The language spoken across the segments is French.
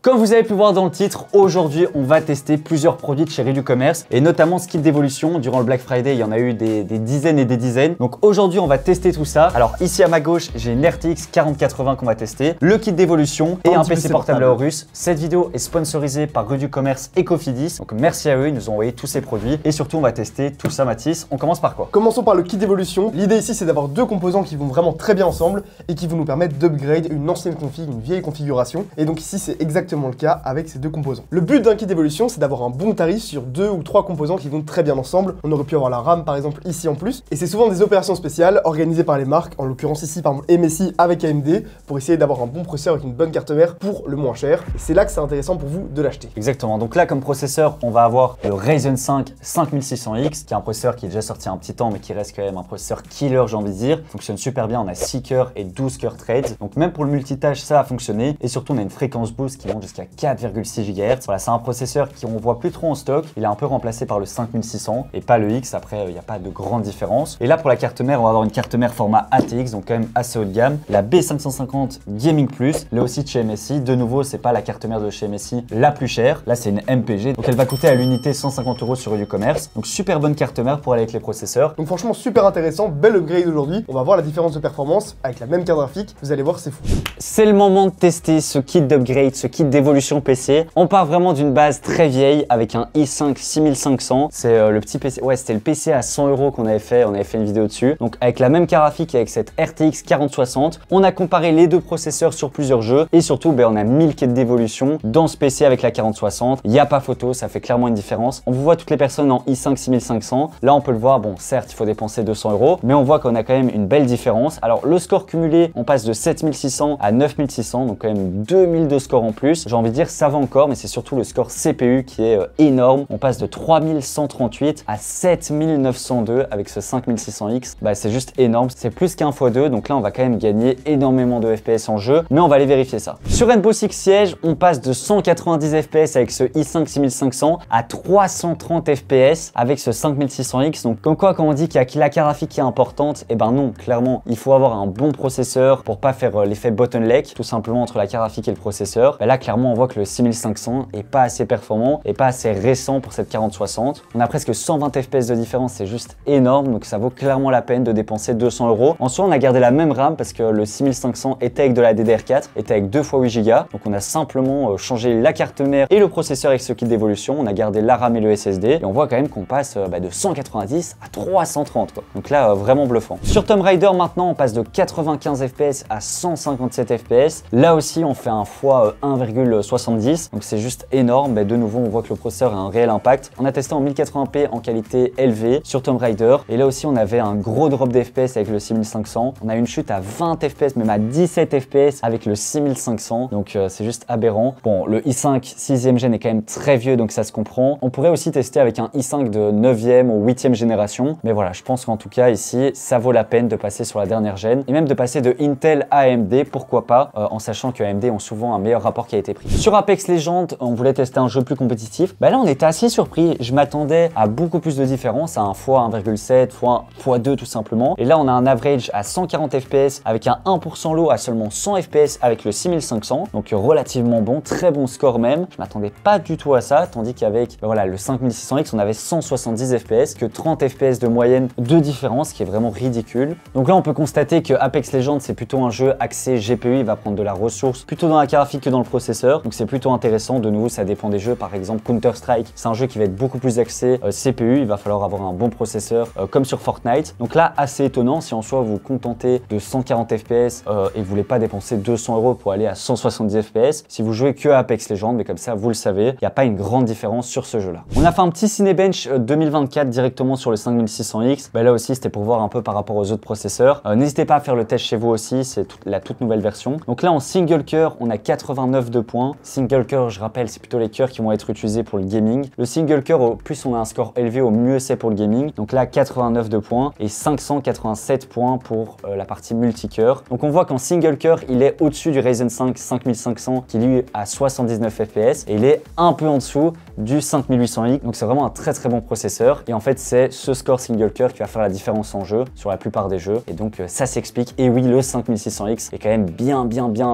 Comme vous avez pu voir dans le titre, aujourd'hui on va tester plusieurs produits de chez Redu Commerce et notamment ce kit d'évolution. Durant le Black Friday, il y en a eu des dizaines et des dizaines. Donc aujourd'hui on va tester tout ça. Alors ici à ma gauche, j'ai une RTX 4080 qu'on va tester, le kit d'évolution et un PC portable Aorus. Cette vidéo est sponsorisée par Redu Commerce et Cofidis. Donc merci à eux, ils nous ont envoyé tous ces produits et surtout on va tester tout ça. Mathis, on commence par quoi? Commençons par le kit d'évolution. L'idée ici c'est d'avoir deux composants qui vont vraiment très bien ensemble et qui vont nous permettre d'upgrade une ancienne config, une vieille configuration. Et donc ici c'est exactement le cas avec ces deux composants. Le but d'un kit d'évolution, c'est d'avoir un bon tarif sur deux ou trois composants qui vont très bien ensemble. On aurait pu avoir la RAM par exemple ici en plus. Et c'est souvent des opérations spéciales organisées par les marques, en l'occurrence ici par exemple MSI avec AMD, pour essayer d'avoir un bon processeur avec une bonne carte mère pour le moins cher. Et c'est là que c'est intéressant pour vous de l'acheter. Exactement, donc là comme processeur, on va avoir le Ryzen 5 5600X, qui est un processeur qui est déjà sorti un petit temps, mais qui reste quand même un processeur killer, j'ai envie de dire. Il fonctionne super bien, on a 6 cœurs et 12 cœurs trades. Donc même pour le multitâche, ça a fonctionné. Et surtout, on a une fréquence boost qui monte jusqu'à 4,6 GHz. Voilà, c'est un processeur qu'on voit plus trop en stock. Il est un peu remplacé par le 5600 et pas le X. Après, il n'y a pas de grande différence. Et là, pour la carte mère, on va avoir une carte mère format ATX, donc quand même assez haut de gamme. La B550 Gaming Plus, là aussi de chez MSI. De nouveau, c'est pas la carte mère de chez MSI la plus chère. Là, c'est une MPG. Donc elle va coûter à l'unité 150 € sur Ucommerce. Donc super bonne carte mère pour aller avec les processeurs. Donc franchement, super intéressant. Bel upgrade aujourd'hui. On va voir la différence de performance avec la même carte graphique. Vous allez voir, c'est fou. C'est le moment de tester ce kit d'upgrade, ce kit d'évolution PC. On part vraiment d'une base très vieille avec un i5 6500. C'est le petit PC. Ouais, c'était le PC à 100 € qu'on avait fait. On avait fait une vidéo dessus. Donc avec la même carte graphique avec cette RTX 4060. On a comparé les deux processeurs sur plusieurs jeux. Et surtout, on a 1000 kits d'évolution dans ce PC avec la 4060. Il n'y a pas photo, ça fait clairement une différence. On vous voit toutes les personnes en i5 6500. Là, on peut le voir. Bon, certes, il faut dépenser 200 €. Mais on voit qu'on a quand même une belle différence. Alors, le score cumulé, on passe de 7600 à 9600. Donc quand même 2000 de score en plus. J'ai envie de dire, ça va encore. Mais c'est surtout le score CPU qui est énorme. On passe de 3138 à 7902 avec ce 5600X. C'est juste énorme. C'est plus qu'un x2. Donc là, on va quand même gagner énormément de FPS en jeu. Mais on va aller vérifier ça. Sur Rainbow Six Siege, on passe de 190 FPS avec ce i5 6500 à 330 FPS avec ce 5600X. Donc comme quoi, quand on dit qu'il y a que la carte graphique qui est importante, et ben non, clairement, il faut avoir un bon processeur pour pas faire l'effet bottleneck, tout simplement entre la carte graphique et le processeur. Là, clairement, on voit que le 6500 est pas assez performant et pas assez récent pour cette 4060. On a presque 120 FPS de différence, c'est juste énorme. Donc ça vaut clairement la peine de dépenser 200 €. En soi, on a gardé la même RAM parce que le 6500 était avec de la DDR4, était avec 2 x 8 Go. Donc on a simplement changé la carte mère et le processeur avec ce kit d'évolution. On a gardé la RAM et le SSD et on voit quand même qu'on passe de 190 à 330 quoi. Donc là, vraiment bluffant. Sur Tomb Raider maintenant, on passe de 95 FPS à 157 FPS. Là aussi, on fait un x 1,70. Donc c'est juste énorme. De nouveau, on voit que le processeur a un réel impact. On a testé en 1080p en qualité élevée sur Tomb Raider. Et là aussi, on avait un gros drop d'FPS avec le 6500. On a une chute à 20 FPS, même à 17 FPS avec le 6500. Donc c'est juste aberrant. Bon, le i5 6e gen est quand même très vieux, donc ça se comprend. On pourrait aussi tester avec un i5 de 9e ou 8e génération. Mais voilà, je pense qu'en tout cas ici, ça vaut la peine de passer sur la dernière gêne. Et même de passer de Intel à AMD, pourquoi pas, en sachant que AMD ont souvent un meilleur rapport qualité-prix. Sur Apex Legends, on voulait tester un jeu plus compétitif. Là, on était assez surpris. Je m'attendais à beaucoup plus de différence, à un x 1,7, x 2 tout simplement. Et là, on a un average à 140 FPS avec un 1% low à seulement 100 FPS avec le 6500. Donc relativement bon, très bon score même. Je m'attendais pas du tout à ça, tandis qu'avec voilà, le 5600X, on avait 170 FPS, que 30 FPS de moyenne de différence, qui est vraiment ridicule. Donc là, on peut constater que Apex Legends, c'est plutôt un jeu axé GPU. Il va prendre de la ressource plutôt dans la carte graphique que dans le processeur. Donc c'est plutôt intéressant. De nouveau, ça dépend des jeux. Par exemple, Counter-Strike, c'est un jeu qui va être beaucoup plus axé CPU. Il va falloir avoir un bon processeur comme sur Fortnite. Donc là, assez étonnant. Si en soi, vous vous contentez de 140 FPS et vous voulez pas dépenser 200 € pour aller à 170 FPS, si vous jouez que à Apex Legends, mais comme ça, vous le savez, il n'y a pas une grande différence sur ce jeu-là. On a fait un petit Cinebench 2024 directement sur le 5600X. Là aussi, c'était pour voir un peu par rapport aux autres processeurs. N'hésitez pas à faire le test chez vous aussi. C'est la toute nouvelle version. Donc là, en single cœur, on a 89 de points. Single cœur, je rappelle, c'est plutôt les cœurs qui vont être utilisés pour le gaming. Le single cœur, au plus on a un score élevé, au mieux c'est pour le gaming. Donc là, 89 de points et 587 points pour la partie multicœur. Donc on voit qu'en single cœur, il est au-dessus du Ryzen 5 5500 qui lui a 79 FPS et il est un peu en dessous du 5800X. Donc c'est vraiment un très bon processeur. Et en fait, c'est ce score single cœur qui va faire la différence en jeu sur la plupart des jeux. Et donc ça s'explique. Et oui, le 5600X est quand même bien,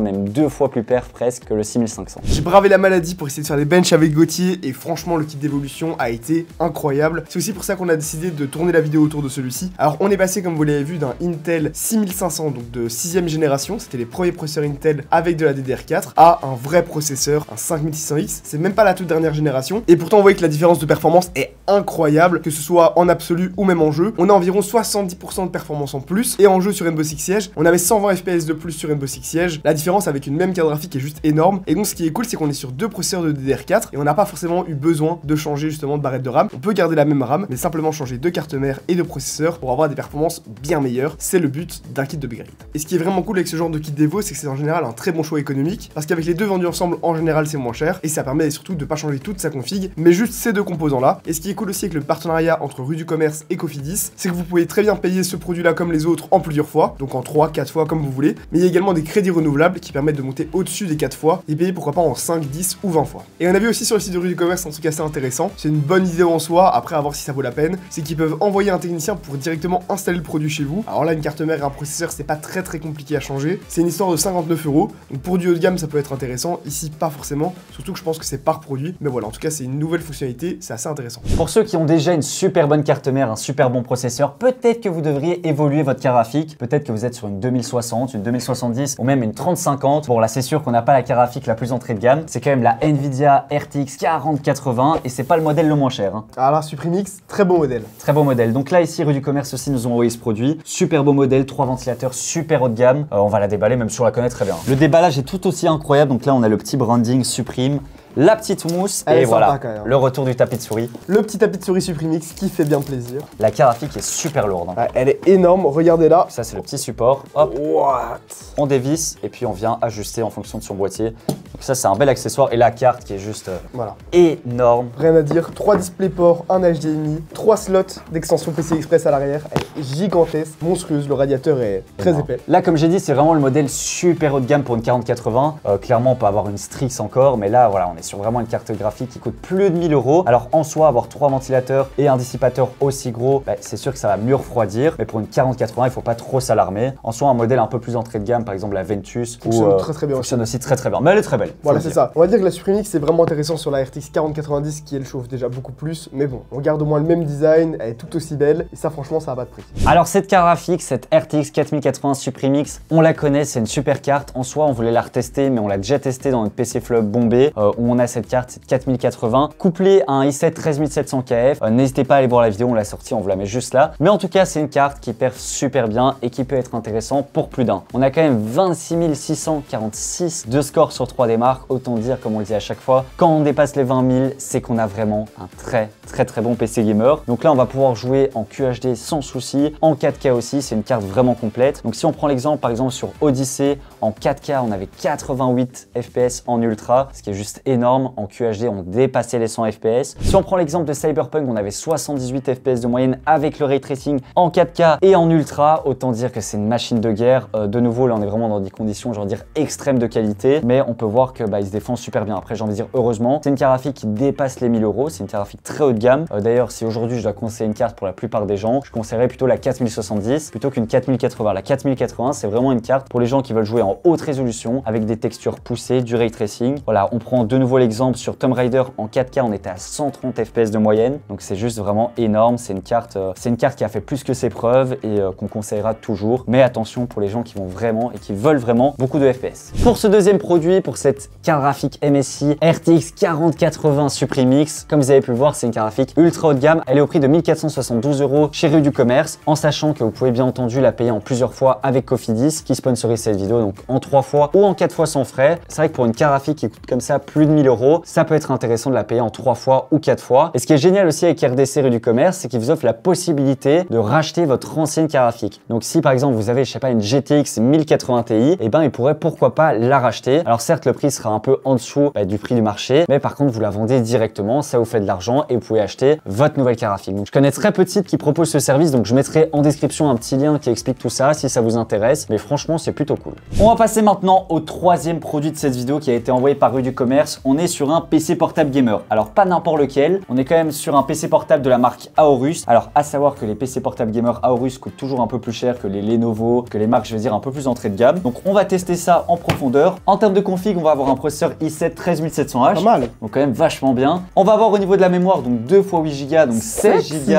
même 2 fois plus perf presque que le 6000 6500. J'ai bravé la maladie pour essayer de faire des benches avec Gauthier et franchement le kit d'évolution a été incroyable. C'est aussi pour ça qu'on a décidé de tourner la vidéo autour de celui-ci. Alors on est passé, comme vous l'avez vu, d'un Intel 6500, donc de 6ème génération, c'était les premiers processeurs Intel avec de la DDR4, à un vrai processeur, un 5600X. C'est même pas la toute dernière génération et pourtant on voit que la différence de performance est incroyable, que ce soit en absolu ou même en jeu. On a environ 70% de performance en plus et en jeu sur Rainbow Six Siege, on avait 120 FPS de plus sur Rainbow Six Siege. La différence avec une même carte graphique est juste énorme et donc ce qui est cool c'est qu'on est sur deux processeurs de DDR4 et on n'a pas forcément eu besoin de changer justement de barrette de RAM. On peut garder la même RAM mais simplement changer de carte mère et de processeur pour avoir des performances bien meilleures. C'est le but d'un kit d'upgrade. Et ce qui est vraiment cool avec ce genre de kit d'Evo, c'est que c'est en général un très bon choix économique parce qu'avec les deux vendus ensemble en général c'est moins cher et ça permet surtout de pas changer toute sa config mais juste ces deux composants là. Et ce qui est cool aussi avec le partenariat entre Rue du Commerce et Cofidis, c'est que vous pouvez très bien payer ce produit là comme les autres en plusieurs fois, donc en 3-4 fois comme vous voulez, mais il y a également des crédits renouvelables qui permettent de monter au-dessus des 4 fois et payer pourquoi pas en 5, 10 ou 20 fois. Et on a vu aussi sur le site de Rue du Commerce un truc assez intéressant, c'est une bonne idée en soi, après à voir si ça vaut la peine, c'est qu'ils peuvent envoyer un technicien pour directement installer le produit chez vous. Alors là une carte mère et un processeur c'est pas très compliqué à changer, c'est une histoire de 59 €, donc pour du haut de gamme ça peut être intéressant, ici pas forcément, surtout que je pense que c'est par produit, mais voilà, en tout cas c'est une nouvelle fonctionnalité, c'est assez intéressant. Pour ceux qui ont déjà une super bonne carte mère, un super bon processeur, peut-être que vous devriez évoluer votre carte graphique, peut-être que vous êtes sur une 2060, une 2070 ou même une 3050. Bon là c'est sûr qu'on n'a pas la carte graphique la plus entrée de gamme, c'est quand même la Nvidia RTX 4080 et c'est pas le modèle le moins cher. Hein. Alors là SupremeX, très beau modèle. Très beau modèle. Donc là ici Rue du Commerce aussi nous ont envoyé ce produit, super beau modèle, 3 ventilateurs super haut de gamme. On va la déballer même si on la connaît très bien. Le déballage est tout aussi incroyable, donc là on a le petit branding Supreme, la petite mousse et voilà, le retour du tapis de souris. Le petit tapis de souris SupremeX qui fait bien plaisir. La carte graphique est super lourde. Hein. Ouais, elle est énorme, regardez là. Ça c'est le petit support, hop, What? On dévisse et puis on vient ajuster en fonction de son boîtier. Donc ça c'est un bel accessoire et la carte qui est juste voilà. Énorme. Rien à dire, 3 DisplayPort, un HDMI, 3 slots d'extension PCI Express à l'arrière, elle est gigantesque, monstrueuse, le radiateur est très épais. Là comme j'ai dit c'est vraiment le modèle super haut de gamme pour une 4080. Clairement on peut avoir une Strix encore mais là voilà on est sur vraiment une carte graphique qui coûte plus de 1000 €. Alors en soi avoir 3 ventilateurs et un dissipateur aussi gros, c'est sûr que ça va mieux refroidir, mais pour une 4080 il faut pas trop s'alarmer. En soi un modèle un peu plus entrée de gamme, par exemple la Ventus fonctionne très bien fonctionne aussi très bien, mais elle est très belle. Voilà c'est ça. On va dire que la SupremeX c'est vraiment intéressant sur la RTX 4090 qui elle chauffe déjà beaucoup plus, mais bon on garde au moins le même design, elle est tout aussi belle et ça franchement ça va pas de prix. Alors cette carte graphique, cette RTX 4080 SupremeX, on la connaît, c'est une super carte. En soi on voulait la retester mais on l'a déjà testé dans notre PC Flop Bombay où on a cette carte, cette 4080 couplée à un i7 13700 KF. N'hésitez pas à aller voir la vidéo, on l'a sortie, on vous la met juste là. Mais en tout cas c'est une carte qui perf super bien et qui peut être intéressant pour plus d'un. On a quand même 26 646 de score sur 3D Mark, autant dire comme on le dit à chaque fois, quand on dépasse les 20 000 c'est qu'on a vraiment un très bon PC gamer. Donc là on va pouvoir jouer en QHD sans souci, en 4K aussi, c'est une carte vraiment complète. Donc si on prend l'exemple par exemple sur Odyssey, en 4K on avait 88 FPS en ultra, ce qui est juste énorme. En QHD on dépassait les 100 FPS. Si on prend l'exemple de Cyberpunk, on avait 78 FPS de moyenne avec le ray tracing en 4K et en ultra, autant dire que c'est une machine de guerre. De nouveau là on est vraiment dans des conditions je veux dire extrêmes de qualité, mais on peut voir que il se défend super bien. Après j'ai envie de dire heureusement, c'est une carte graphique qui dépasse les 1000 €, c'est une carte graphique très haut de gamme. D'ailleurs si aujourd'hui je dois conseiller une carte pour la plupart des gens, je conseillerais plutôt la 4070 plutôt qu'une 4080. La 4080 c'est vraiment une carte pour les gens qui veulent jouer en haute résolution avec des textures poussées, du ray tracing. Voilà, on prend de nouveau l'exemple sur Tomb Raider en 4K, on était à 130 FPS de moyenne, donc c'est juste vraiment énorme. C'est une carte qui a fait plus que ses preuves et qu'on conseillera toujours. Mais attention pour les gens qui vont vraiment et qui veulent vraiment beaucoup de FPS. Pour ce deuxième produit, pour cette carte graphique MSI RTX 4080 SupremeX, comme vous avez pu le voir, c'est une carte graphique ultra haut de gamme. Elle est au prix de 1472 € chez Rue du Commerce, en sachant que vous pouvez bien entendu la payer en plusieurs fois avec Cofidis qui sponsorise cette vidéo, donc en 3 fois ou en 4 fois sans frais. C'est vrai que pour une carte graphique qui coûte comme ça plus de 1000 €, ça peut être intéressant de la payer en 3 fois ou 4 fois. Et ce qui est génial aussi avec RDC Rue du Commerce, c'est qu'ils vous offrent la possibilité de racheter votre ancienne carte graphique. Donc si par exemple vous avez, je sais pas, une GTX 1080 Ti, et ben ils pourraient pourquoi pas la racheter. Alors certes le prix sera un peu en dessous du prix du marché, mais par contre vous la vendez directement, ça vous fait de l'argent et vous pouvez acheter votre nouvelle carte graphique. Donc je connais très peu de sites qui proposent ce service, donc je mettrai en description un petit lien qui explique tout ça si ça vous intéresse, mais franchement c'est plutôt cool. On va passer maintenant au troisième produit de cette vidéo qui a été envoyé par Rue du Commerce. On est sur un PC portable gamer. Alors pas n'importe lequel, on est quand même sur un PC portable de la marque Aorus. Alors à savoir que les PC portables gamer Aorus coûtent toujours un peu plus cher que les Lenovo, que les marques je veux dire un peu plus entrée de gamme. Donc on va tester ça en profondeur. En termes de config, on va avoir un processeur i7 13700H. Pas mal. Donc quand même vachement bien. On va avoir au niveau de la mémoire donc 2 fois 8 Go, donc 16 Go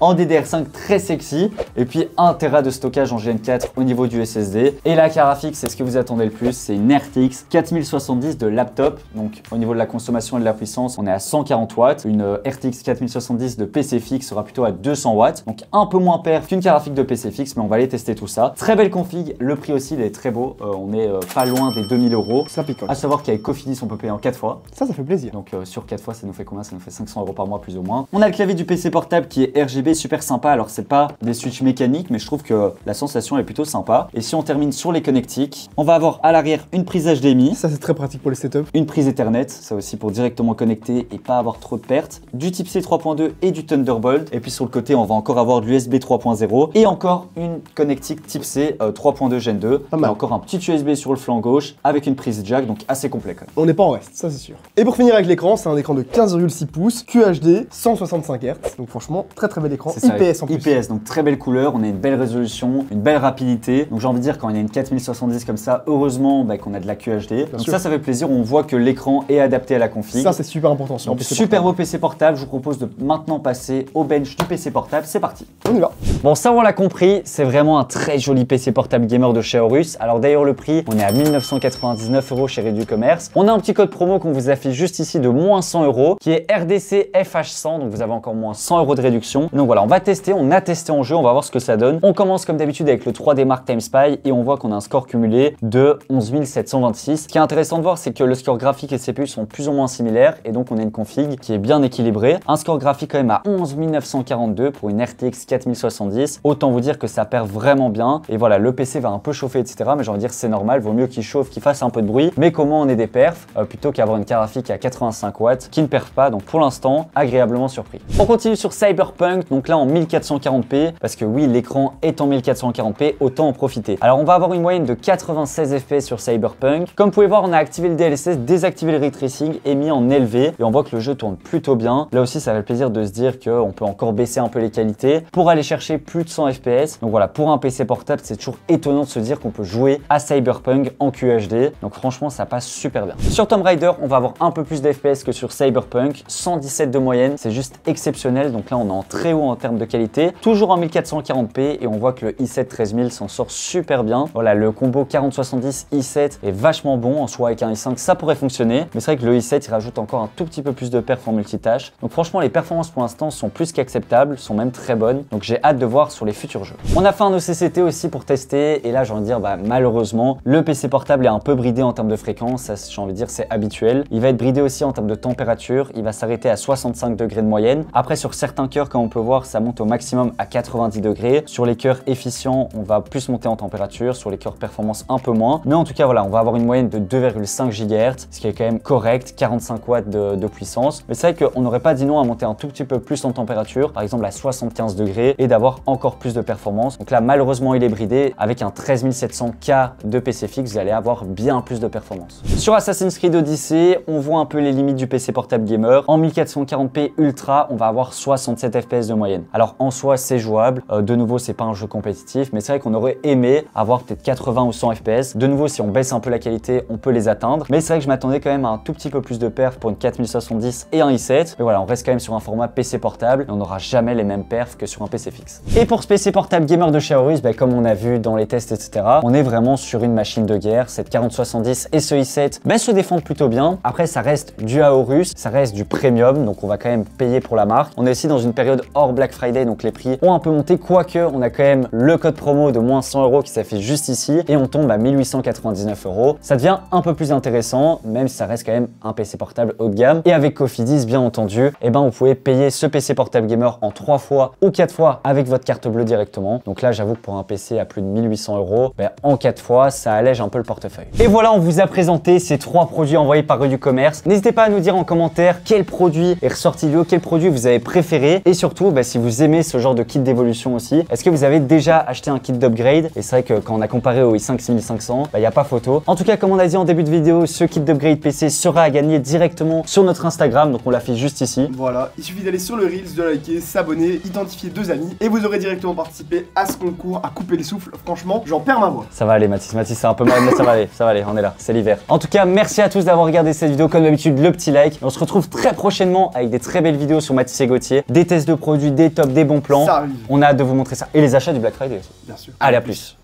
en DDR5 très sexy. Et puis 1 Tera de stockage en GN4 au niveau du SSD. Et la carte graphique, c'est ce que vous attendez le plus, c'est une RTX 4070 de laptop. Donc au niveau de la consommation et de la puissance, on est à 140 watts. Une RTX 4070 de PC fixe sera plutôt à 200 watts. Donc un peu moins perf qu'une carte graphique de PC fixe, mais on va aller tester tout ça. Très belle config, le prix aussi il est très beau. On est pas loin des 2000 €. Ça picole. À savoir qu'avec Cofidis, on peut payer en 4 fois. Ça fait plaisir. Donc sur 4 fois, ça nous fait combien? Ça nous fait 500 € par mois plus ou moins. On a le clavier du PC portable qui est RGB, super sympa. Alors c'est pas des switches mécaniques, mais je trouve que la sensation est plutôt sympa. Et si on termine sur les connectiques, on va avoir à l'arrière une prise HDMI. Ça c'est très pratique pour les setups. Une prise Ethernet, ça aussi pour directement connecter et pas avoir trop de pertes. Du type C 3.2 et du Thunderbolt. Et puis sur le côté, on va encore avoir de l'USB 3.0 et encore une connectique type C 3.2 Gen 2. Et encore un petit USB sur le flanc gauche avec une prise jack, donc assez complet quand même. On n'est pas en reste, ça c'est sûr. Et pour finir avec l'écran, c'est un écran de 15,6 pouces, QHD, 165 Hz. Donc franchement, très bel écran. IPS en plus. IPS, donc très belle couleur, on a une belle résolution, une belle rapidité. Donc j'ai envie de dire, quand il y a une 4070 comme ça, heureusement qu'on a de la QHD. Donc ça fait plaisir, on voit que l'écran est adapté à la config. Ça c'est super important sur un PC super beau PC portable, je vous propose de maintenant passer au bench du PC portable, c'est parti. On y va. Bon, ça on l'a compris, c'est vraiment un très joli PC portable gamer de chez Aorus. Alors d'ailleurs le prix, on est à 1999 € chez Reducommerce. On a un petit code promo qu'on vous affiche juste ici de moins 100 € qui est RDC FH100, donc vous avez encore moins 100 € de réduction. Donc voilà, on va tester, on a testé en jeu, on va voir ce que ça donne. On commence comme d'habitude avec le 3D Mark Time Spy et on voit qu'on a un score cumulé de 11 726. Ce qui est intéressant de voir, c'est que le score graphique et CPU sont plus ou moins similaires et donc on a une config qui est bien équilibrée. Un score graphique quand même à 11 942 pour une RTX 4070. Autant vous dire que ça perd vraiment bien. Et voilà, le PC va un peu chauffer, etc. Mais j'ai envie de dire c'est normal, vaut mieux qu'il chauffe, qu'il fasse un peu de bruit. Mais comment on est des perfs plutôt qu'avoir une carte graphique à 85 watts qui ne perf pas. Donc pour l'instant, agréablement surpris. On continue sur Cyberpunk, donc là en 1440p, parce que oui, l'écran est en 1440p, autant en profiter. Alors on va avoir une moyenne de 96 FPS sur Cyberpunk. Comme vous pouvez voir, on a activé le DLSS, désactivé le ray tracing et mis en élevé. Et on voit que le jeu tourne plutôt bien. Là aussi, ça fait plaisir de se dire qu'on peut encore baisser un peu les qualités pour aller chercher plus de 100 FPS. Donc voilà, pour un PC portable, c'est toujours étonnant de se dire qu'on peut jouer à Cyberpunk en QHD. Donc franchement, ça passe super bien. Sur Tomb Raider, on va avoir un peu plus d'FPS que sur Cyberpunk. 117 de moyenne, c'est juste exceptionnel. Donc là, on est en très haut en termes de qualité. Toujours en 1440p et on voit que le i7 13000 s'en sort super bien. Voilà, le combo 4070 i7 est vachement bon. En soi, avec un i5, ça pourrait fonctionner. Mais c'est vrai que le i7, il rajoute encore un tout petit peu plus de perf en multitâche. Donc franchement, les performances pour l'instant sont plus qu'acceptables, sont même très bonnes. Donc j'ai hâte de voir sur les futurs jeux. On a fait un OCCT aussi pour tester. Et là, j'ai envie de dire, malheureusement, le PC portable est un peu bridé en termes de fréquence. Ça, j'ai envie de dire, c'est habituel. Il va être bridé aussi en termes de température. Il va s'arrêter à 65 degrés de moyenne. Après, sur certains cœurs, comme on peut voir, ça monte au maximum à 90 degrés. Sur les cœurs efficients, on va plus monter en température. Sur les cœurs performance, un peu moins. Mais en tout cas, voilà, on va avoir une moyenne de 2,5 GHz, ce qui est quand même correct, 45 watts de puissance. Mais c'est vrai qu'on n'aurait pas dit non à monter un tout petit peu plus en température, par exemple à 75 degrés, et d'avoir encore plus de performance. Donc là, malheureusement, il est bridé. Avec un 13700K de PC fixe, vous allez avoir bien plus de performance. Sur Assassin's Creed Odyssey, on voit un peu les limites du PC portable gamer. En 1440p Ultra, on va avoir 67 FPS de moyenne. Alors en soi, c'est jouable. De nouveau, c'est pas un jeu compétitif, mais c'est vrai qu'on aurait aimé avoir peut-être 80 ou 100 FPS. De nouveau, si on baisse un peu la qualité, on peut les atteindre. Mais c'est vrai que je m'attendais quand même à un tout petit peu plus de perf pour une 4070 et un i7. Mais voilà, on reste quand même sur un format PC portable et on n'aura jamais les mêmes perfs que sur un PC fixe. Et pour ce PC portable gamer de chez Aorus, comme on a vu dans les tests, etc., on est vraiment sur une machine de guerre. Cette 4070 et ce i7 se défendent plutôt bien. Après, ça reste du Aorus, ça reste du premium, donc on va quand même payer pour la marque. On est aussi dans une période hors Black Friday, donc les prix ont un peu monté, quoique on a quand même le code promo de moins 100 € qui s'affiche juste ici et on tombe à 1899 €. Ça devient un peu plus intéressant, même si ça reste quand même un PC portable haut de gamme. Et avec Cofidis, bien entendu, vous pouvez payer ce PC portable gamer en 3 fois ou 4 fois avec votre carte bleue directement. Donc là, j'avoue que pour un PC à plus de 1800 €, en 4 fois, ça allège un peu le portefeuille. Et voilà, on vous a présenté ces 3 produits envoyés par Reducommerce. N'hésitez pas à nous dire en commentaire quel produit est ressorti du lot, quel produit vous avez préféré et surtout si vous aimez ce genre de kit d'évolution aussi. Est-ce que vous avez déjà acheté un kit d'upgrade? Et c'est vrai que quand on a comparé au i5 6500, il n'y a pas photo. En tout cas, comme on a dit en début de vidéo, ce kit d'upgrade PC sera à gagner directement sur notre Instagram, donc on l'affiche juste ici. Voilà, il suffit d'aller sur le Reels, de liker, s'abonner, identifier 2 amis et vous aurez directement participé à ce concours, à couper le souffle. Franchement, j'en perds ma voix. Ça va aller Mathis, c'est un peu mal, mais ça va aller, on est là, c'est l'hiver. commentaires. En tout cas, merci à tous d'avoir regardé cette vidéo. Comme d'habitude, le petit like. On se retrouve très prochainement avec des très belles vidéos sur Mathis et Gauthier, des tests de produits, des tops, des bons plans. Ça arrive. On a hâte de vous montrer ça. Et les achats du Black Friday aussi. Bien sûr. Allez, à plus.